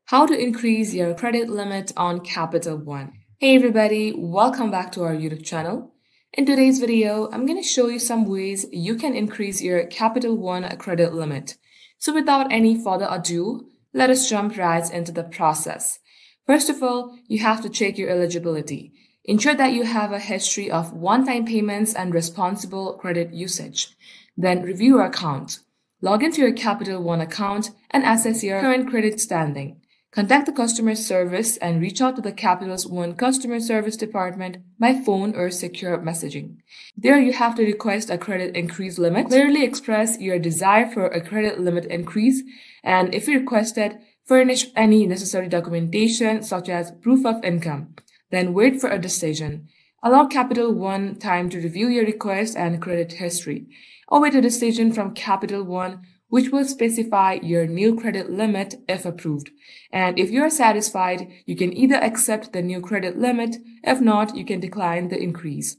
How to increase your credit limit on Capital One. Hey everybody, welcome back to our YouTube channel. In today's video, I'm going to show you some ways you can increase your Capital One credit limit. So without any further ado, let us jump right into the process. First of all, you have to check your eligibility. Ensure that you have a history of one-time payments and responsible credit usage. Then review your account. Log into your Capital One account and assess your current credit standing. Contact the customer service and reach out to the Capital One customer service department by phone or secure messaging. There you have to request a credit increase limit. Clearly express your desire for a credit limit increase, and if you request it, furnish any necessary documentation such as proof of income. Then wait for a decision. Allow Capital One time to review your request and credit history. Await a decision from Capital One, which will specify your new credit limit if approved. And if you are satisfied, you can either accept the new credit limit. If not, you can decline the increase.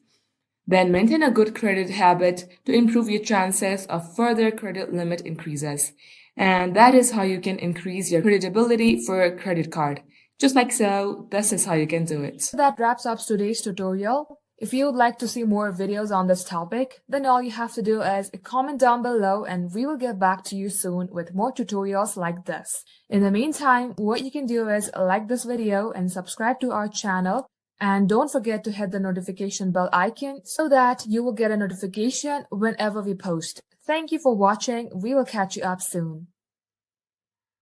Then maintain a good credit habit to improve your chances of further credit limit increases. And that is how you can increase your creditability for a credit card. Just like so, this is how you can do it. That wraps up today's tutorial. If you would like to see more videos on this topic, then all you have to do is comment down below and we will get back to you soon with more tutorials like this. In the meantime, what you can do is like this video and subscribe to our channel, and don't forget to hit the notification bell icon so that you will get a notification whenever we post. Thank you for watching. We will catch you up soon.